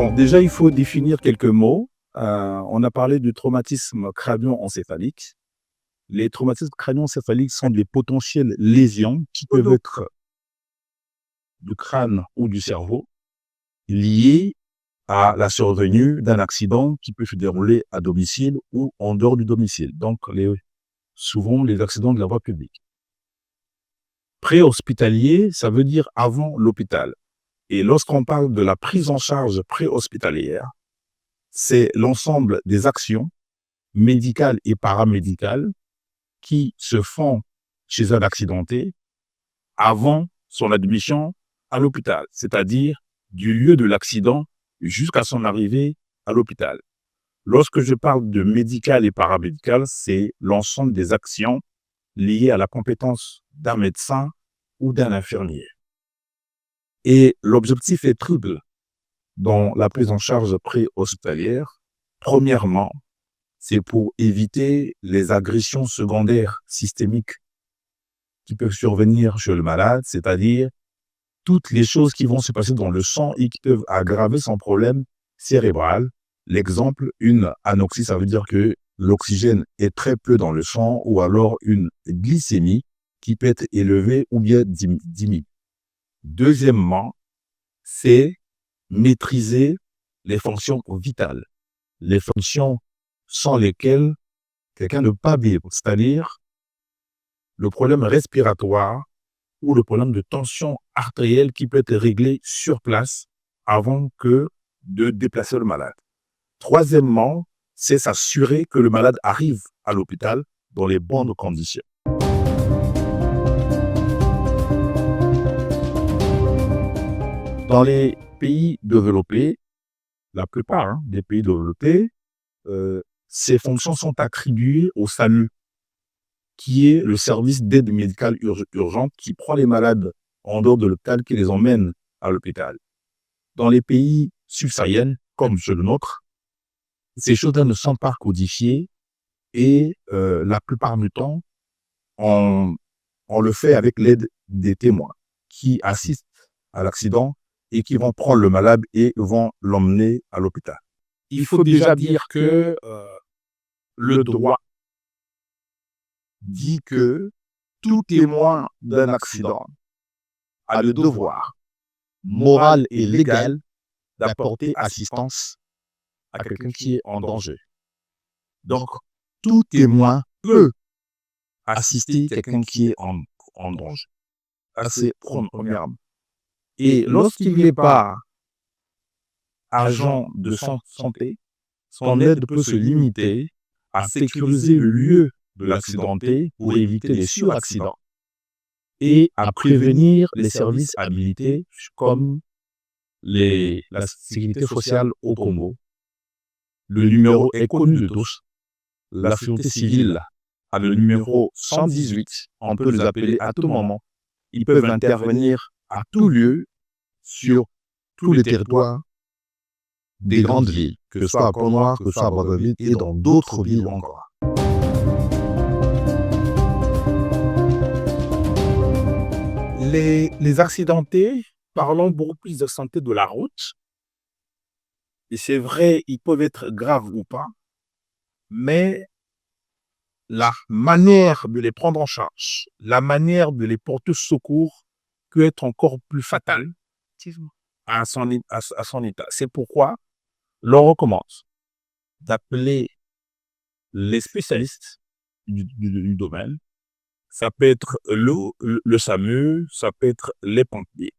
Bon, déjà, il faut définir quelques mots. On a parlé du traumatisme crânio-encéphalique. Les traumatismes crânio-encéphaliques sont des potentielles lésions qui peuvent être du crâne ou du cerveau liées à la survenue d'un accident qui peut se dérouler à domicile ou en dehors du domicile. Donc, souvent, les accidents de la voie publique. Préhospitalier, ça veut dire avant l'hôpital. Et lorsqu'on parle de la prise en charge préhospitalière, c'est l'ensemble des actions médicales et paramédicales qui se font chez un accidenté avant son admission à l'hôpital, c'est-à-dire du lieu de l'accident jusqu'à son arrivée à l'hôpital. Lorsque je parle de médical et paramédical, c'est l'ensemble des actions liées à la compétence d'un médecin ou d'un infirmier. Et l'objectif est triple dans la prise en charge préhospitalière. Premièrement, c'est pour éviter les agressions secondaires systémiques qui peuvent survenir chez le malade, c'est-à-dire toutes les choses qui vont se passer dans le sang et qui peuvent aggraver son problème cérébral. L'exemple, une anoxie, ça veut dire que l'oxygène est très peu dans le sang, ou alors une glycémie qui peut être élevée ou bien diminuée. Deuxièmement, c'est maîtriser les fonctions vitales, les fonctions sans lesquelles quelqu'un ne peut pas vivre, c'est-à-dire le problème respiratoire ou le problème de tension artérielle qui peut être réglé sur place avant que de déplacer le malade. Troisièmement, c'est s'assurer que le malade arrive à l'hôpital dans les bonnes conditions. Dans les pays développés, la plupart des pays développés, ces fonctions sont attribuées au SAMU, qui est le service d'aide médicale urgente qui prend les malades en dehors de l'hôpital, qui les emmène à l'hôpital. Dans les pays subsahariens, comme chez le nôtre, ces choses-là ne sont pas codifiées et la plupart du temps, on le fait avec l'aide des témoins qui assistent à l'accident et qui vont prendre le malade et vont l'emmener à l'hôpital. Il faut déjà dire que le droit dit que tout témoin d'un accident a le devoir moral et légal d'apporter assistance à quelqu'un qui est en danger. Donc, tout témoin peut assister quelqu'un qui est en danger. C'est premièrement. Et lorsqu'il n'est pas agent de santé, son aide peut se limiter à sécuriser le lieu de l'accidenté pour éviter les suraccidents et à prévenir les services habilités comme la sécurité sociale au Congo. Le numéro est connu de tous. La sécurité civile a le numéro 118. On peut les appeler à tout moment. Ils peuvent intervenir à tout lieu sur tous les territoires des grandes villes, que ce soit à Pont-Noir, que ce soit à Brazzaville et dans d'autres villes encore. Les accidentés, parlons beaucoup plus de santé de la route. Et c'est vrai, ils peuvent être graves ou pas, mais la manière de les prendre en charge, la manière de les porter secours peut être encore plus fatale à son état. C'est pourquoi l'on recommande d'appeler les spécialistes du domaine. Ça peut être le SAMU, ça peut être les pompiers,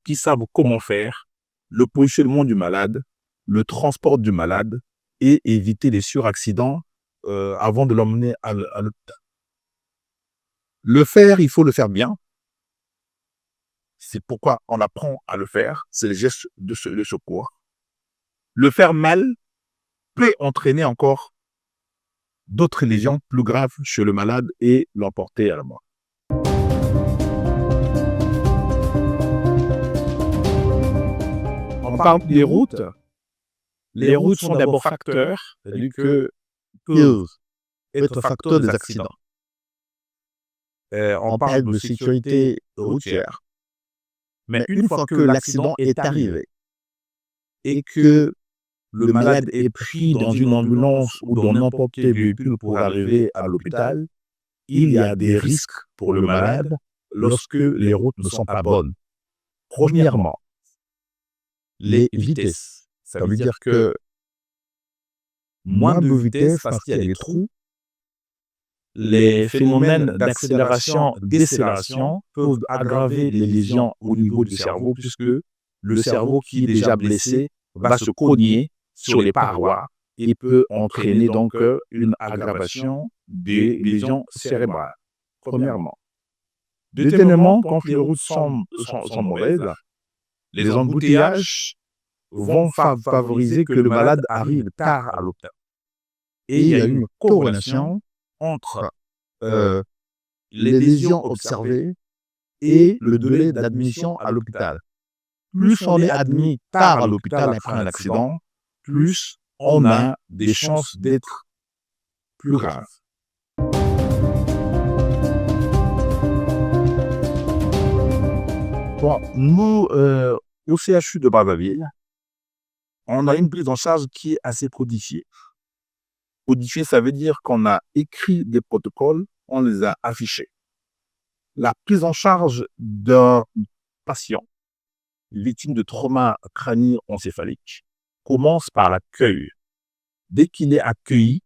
qui savent comment faire le positionnement du malade, le transport du malade et éviter les suraccidents avant de l'emmener à l'hôpital. Le faire, il faut le faire bien. C'est pourquoi on apprend à le faire. C'est le geste de secours. Le faire mal peut entraîner encore d'autres lésions plus graves chez le malade et l'emporter à la mort. On parle des routes. Les routes sont d'abord facteurs, c'est-à-dire que peuvent être facteurs des accidents. On parle de sécurité routière. Mais une fois que l'accident est arrivé, et que le malade est pris dans une ambulance ou dans n'importe quel véhicule pour arriver à l'hôpital, il y a des risques pour le malade lorsque les routes ne sont pas bonnes. Premièrement, les vitesses. Ça veut dire que moins de vitesse parce qu'il y a des trous, les phénomènes d'accélération, décélération peuvent aggraver les lésions au niveau du cerveau puisque le cerveau qui est déjà blessé va se cogner sur les parois et peut entraîner donc une aggravation des lésions cérébrales, premièrement. Deuxièmement, quand les routes sont mauvaises, les embouteillages vont favoriser que le malade arrive tard à l'hôpital. Et il y a une corrélation entre les lésions observées et le délai d'admission à l'hôpital. Plus on est admis tard à l'hôpital après un accident, plus on a des chances d'être plus grave. Bon, nous, au CHU de Brazzaville, on a une prise en charge qui est assez codifiée. Codifié, ça veut dire qu'on a écrit des protocoles, on les a affichés. La prise en charge d'un patient victime de trauma crânio-encéphalique commence par l'accueil. Dès qu'il est accueilli,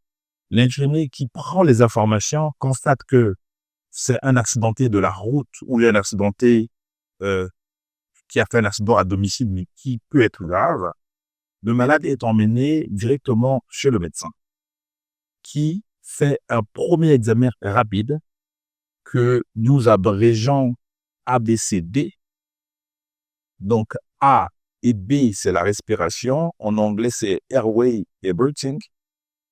l'infirmier qui prend les informations constate que c'est un accidenté de la route ou un accidenté qui a fait un accident à domicile mais qui peut être grave. Le malade est emmené directement chez le médecin qui fait un premier examen rapide que nous abrégeons ABCD. Donc, A et B, c'est la respiration. En anglais, c'est airway et breathing.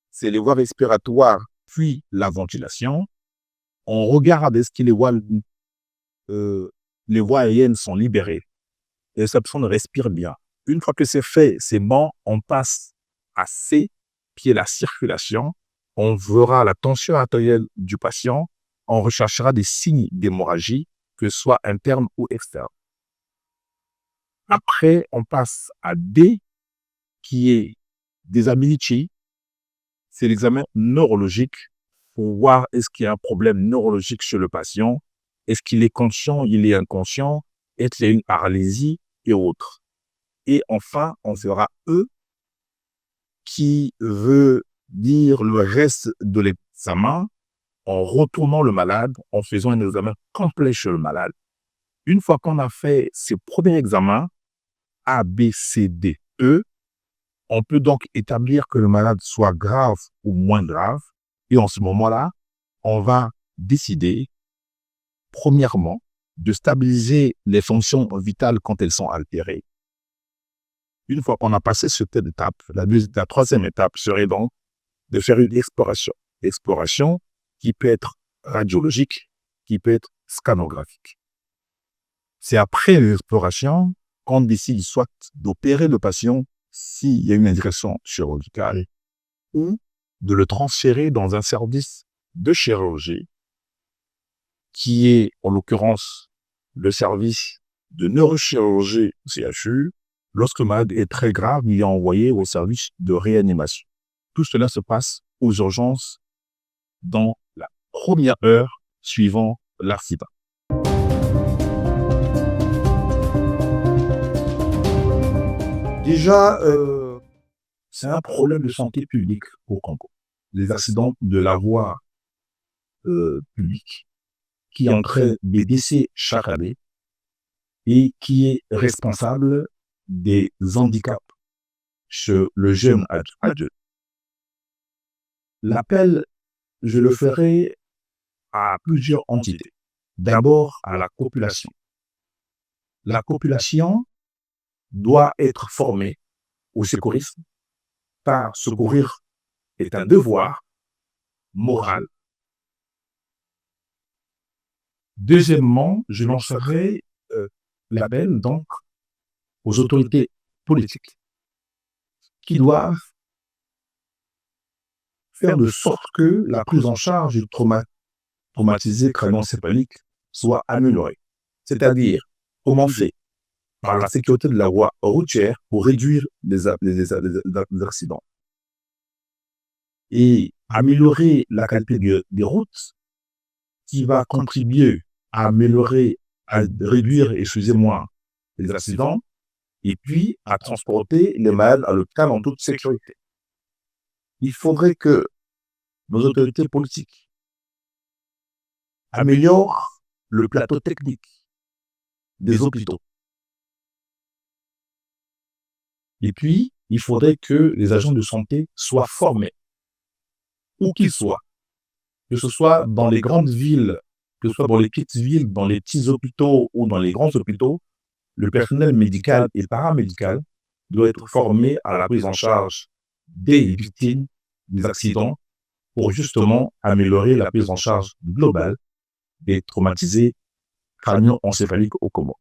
C'est les voies respiratoires, puis la ventilation. On regarde est-ce que les voies aériennes sont libérées. Et cette personne respire bien. Une fois que c'est fait, c'est bon, on passe à C, qui est la circulation. On verra la tension artérielle du patient. On recherchera des signes d'hémorragie, que ce soit interne ou externe. Après, on passe à D, qui est désabilité. C'est l'examen neurologique pour voir est-ce qu'il y a un problème neurologique chez le patient. Est-ce qu'il est conscient, il est inconscient, est-ce qu'il y a une paralysie et autres. Et enfin, on fera E, qui veut dire le reste de l'examen en retournant le malade, en faisant un examen complet chez le malade. Une fois qu'on a fait ces premiers examens, A, B, C, D, E, on peut donc établir que le malade soit grave ou moins grave. Et en ce moment-là, on va décider, premièrement, de stabiliser les fonctions vitales quand elles sont altérées. Une fois qu'on a passé cette étape, la troisième étape serait donc de faire une exploration. Exploration qui peut être radiologique, qui peut être scanographique. C'est après l'exploration qu'on décide soit d'opérer le patient s'il y a une indication chirurgicale ou de le transférer dans un service de chirurgie qui est, en l'occurrence, le service de neurochirurgie CHU. Lorsque le malade est très grave, il est envoyé au service de réanimation. Tout cela se passe aux urgences dans la première heure suivant l'accident. Déjà, c'est un problème de santé publique au Congo. Les accidents de la voie publique qui entraînent des décès chaque année et qui est responsable des handicaps chez le jeune adulte. L'appel, je le ferai à plusieurs entités. D'abord à la population. La population doit être formée au secourisme, car secourir est un devoir moral. Deuxièmement, je lancerai l'appel donc aux autorités politiques qui doivent faire de sorte que la prise en charge du traumatisé crânio-encéphalique soit améliorée. C'est-à-dire commencer par la sécurité de la voie routière pour réduire les accidents et améliorer la qualité des routes qui va contribuer à améliorer, à réduire, excusez-moi, les accidents et puis à transporter les malades à l'hôpital en toute sécurité. Il faudrait que nos autorités politiques améliorent le plateau technique des hôpitaux. Et puis, il faudrait que les agents de santé soient formés, où qu'ils soient, que ce soit dans les grandes villes, que ce soit dans les petites villes, dans les petits hôpitaux ou dans les grands hôpitaux, le personnel médical et paramédical doit être formé à la prise en charge des victimes des accidents pour justement améliorer la prise en charge globale des traumatisés crânio-encéphaliques au coma.